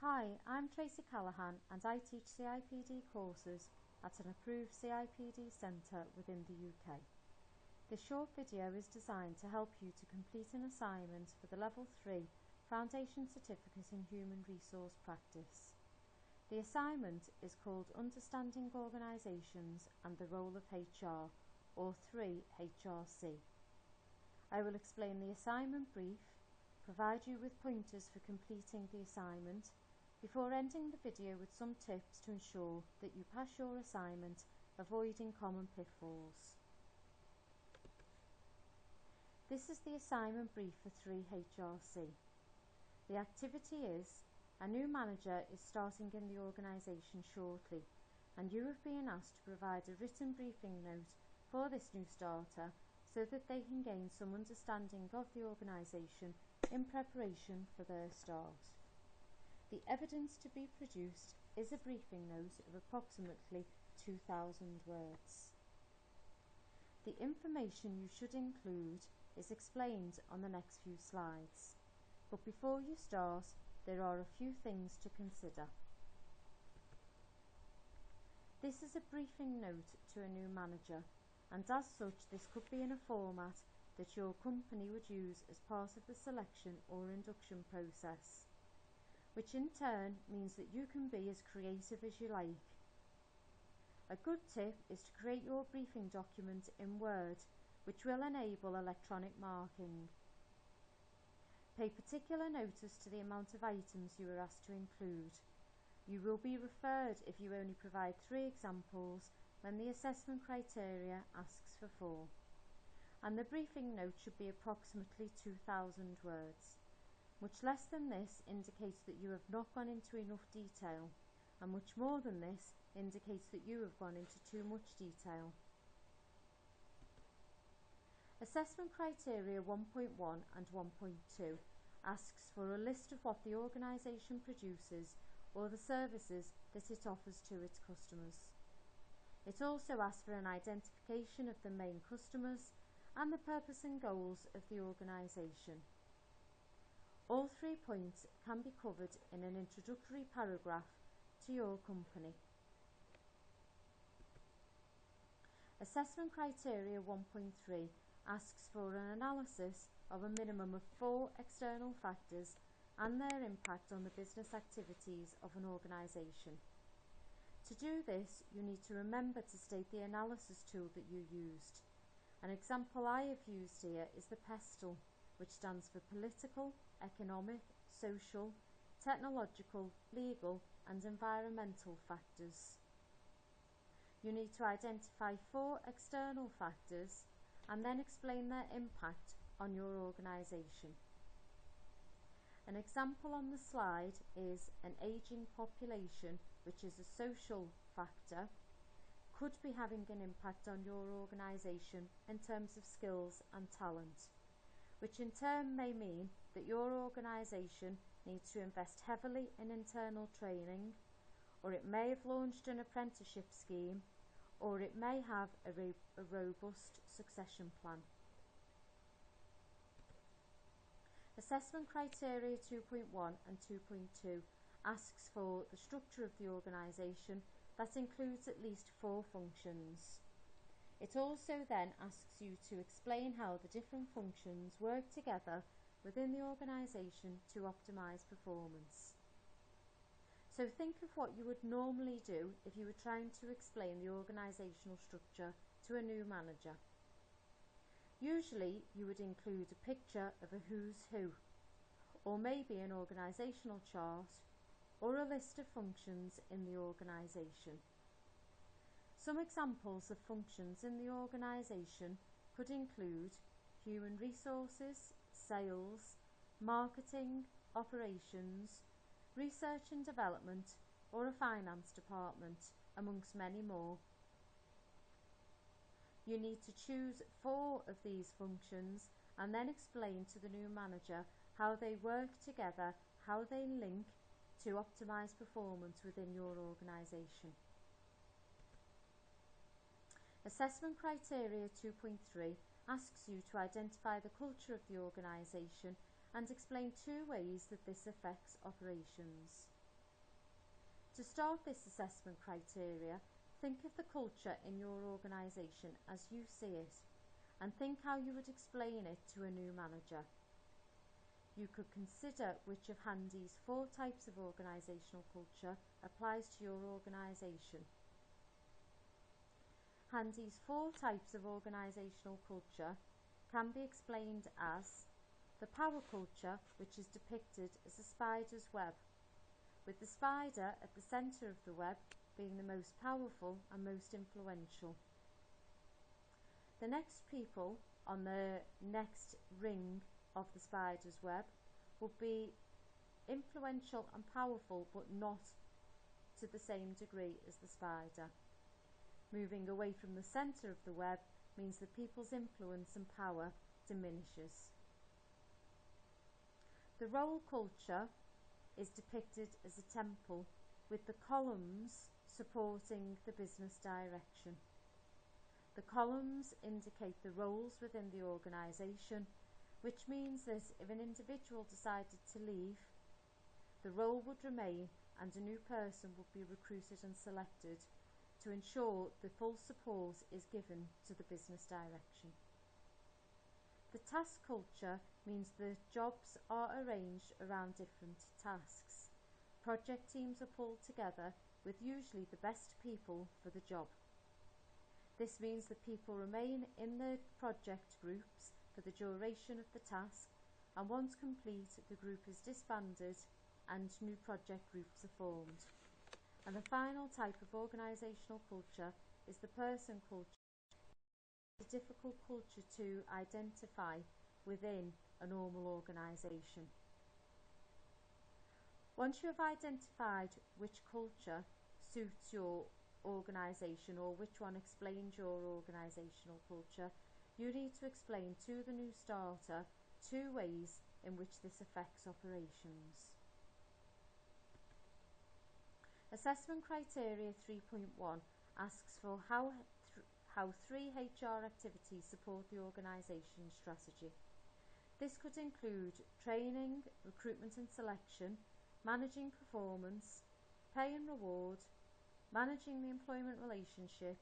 Hi, I'm Tracy Callahan and I teach CIPD courses at an approved CIPD centre within the UK. This short video is designed to help you to complete an assignment for the Level 3 Foundation Certificate in Human Resource Practice. The assignment is called Understanding Organisations and the Role of HR, or 3HRC. I will explain the assignment brief, provide you with pointers for completing the assignment, before ending the video with some tips to ensure that you pass your assignment, avoiding common pitfalls. This is the assignment brief for 3HRC. The activity is: a new manager is starting in the organisation shortly, and you have been asked to provide a written briefing note for this new starter so that they can gain some understanding of the organisation in preparation for their start. The evidence to be produced is a briefing note of approximately 2,000 words. The information you should include is explained on the next few slides, but before you start, there are a few things to consider. This is a briefing note to a new manager, and as such this could be in a format that your company would use as part of the selection or induction process, which in turn means that you can be as creative as you like. A good tip is to create your briefing document in Word, which will enable electronic marking. Pay particular notice to the amount of items you are asked to include. You will be referred if you only provide 3 examples when the assessment criteria asks for 4. And the briefing note should be approximately 2,000 words. Much less than this indicates that you have not gone into enough detail, and much more than this indicates that you have gone into too much detail. Assessment Criteria 1.1 and 1.2 asks for a list of what the organisation produces or the services that it offers to its customers. It also asks for an identification of the main customers and the purpose and goals of the organisation. All 3 points can be covered in an introductory paragraph to your company. Assessment Criteria 1.3 asks for an analysis of a minimum of 4 external factors and their impact on the business activities of an organisation. To do this, you need to remember to state the analysis tool that you used. An example I have used here is the PESTLE, which stands for Political, Economic, Social, Technological, Legal and Environmental Factors. You need to identify 4 external factors and then explain their impact on your organisation. An example on the slide is an ageing population, which is a social factor, could be having an impact on your organisation in terms of skills and talent, which in turn may mean that your organisation needs to invest heavily in internal training, or it may have launched an apprenticeship scheme, or it may have a robust succession plan. Assessment Criteria 2.1 and 2.2 asks for the structure of the organisation that includes at least 4 functions. It also then asks you to explain how the different functions work together within the organisation to optimise performance. So think of what you would normally do if you were trying to explain the organisational structure to a new manager. Usually you would include a picture of a who's who, or maybe an organisational chart, or a list of functions in the organisation. Some examples of functions in the organisation could include human resources, sales, marketing, operations, research and development, or a finance department, amongst many more. You need to choose 4 of these functions and then explain to the new manager how they work together, how they link to optimise performance within your organisation. Assessment Criteria 2.3 asks you to identify the culture of the organisation and explain 2 ways that this affects operations. To start this assessment criteria, think of the culture in your organisation as you see it, and think how you would explain it to a new manager. You could consider which of Handy's 4 types of organisational culture applies to your organisation. Handy's 4 types of organisational culture can be explained as the power culture, which is depicted as a spider's web, with the spider at the centre of the web being the most powerful and most influential. The next people on the next ring of the spider's web would be influential and powerful, but not to the same degree as the spider. Moving away from the centre of the web means that people's influence and power diminishes. The role culture is depicted as a temple, with the columns supporting the business direction. The columns indicate the roles within the organisation, which means that if an individual decided to leave, the role would remain and a new person would be recruited and selected to ensure the full support is given to the business direction. The task culture means the jobs are arranged around different tasks. Project teams are pulled together with usually the best people for the job. This means that people remain in the project groups for the duration of the task, and once complete, the group is disbanded and new project groups are formed. And the final type of organisational culture is the person culture. It's a difficult culture to identify within a normal organisation. Once you have identified which culture suits your organisation or which one explains your organisational culture, you need to explain to the new starter 2 ways in which this affects operations. Assessment criteria 3.1 asks for how 3 HR activities support the organisation's strategy. This could include training, recruitment and selection, managing performance, pay and reward, managing the employment relationship,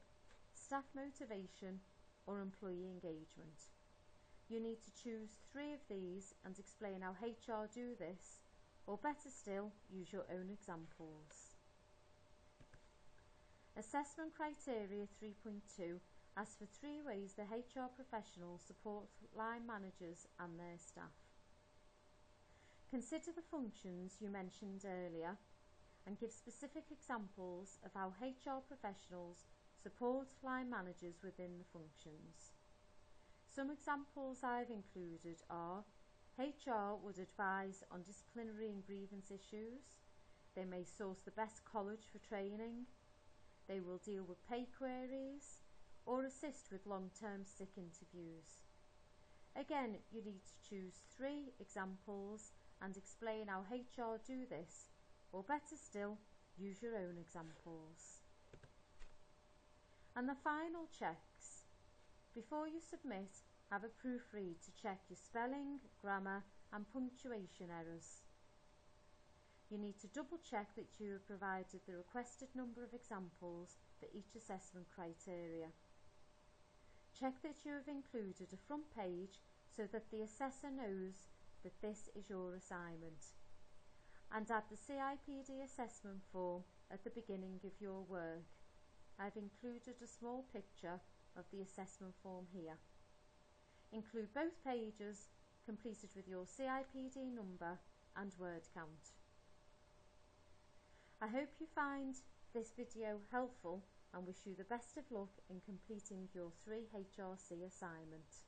staff motivation, or employee engagement. You need to choose 3 of these and explain how HR do this, or better still, use your own examples. Assessment criteria 3.2 asks for 3 ways the HR professionals support line managers and their staff. Consider the functions you mentioned earlier and give specific examples of how HR professionals support line managers within the functions. Some examples I've included are: HR would advise on disciplinary and grievance issues, they may source the best college for training, they will deal with pay queries, or assist with long-term sick interviews. Again, you need to choose 3 examples and explain how HR do this, or better still, use your own examples. And the final checks. Before you submit, have a proofread to check your spelling, grammar and punctuation errors. You need to double check that you have provided the requested number of examples for each assessment criteria. Check that you have included a front page so that the assessor knows that this is your assignment. And add the CIPD assessment form at the beginning of your work. I've included a small picture of the assessment form here. Include both pages completed with your CIPD number and word count. I hope you find this video helpful and wish you the best of luck in completing your 3 HRC assignment.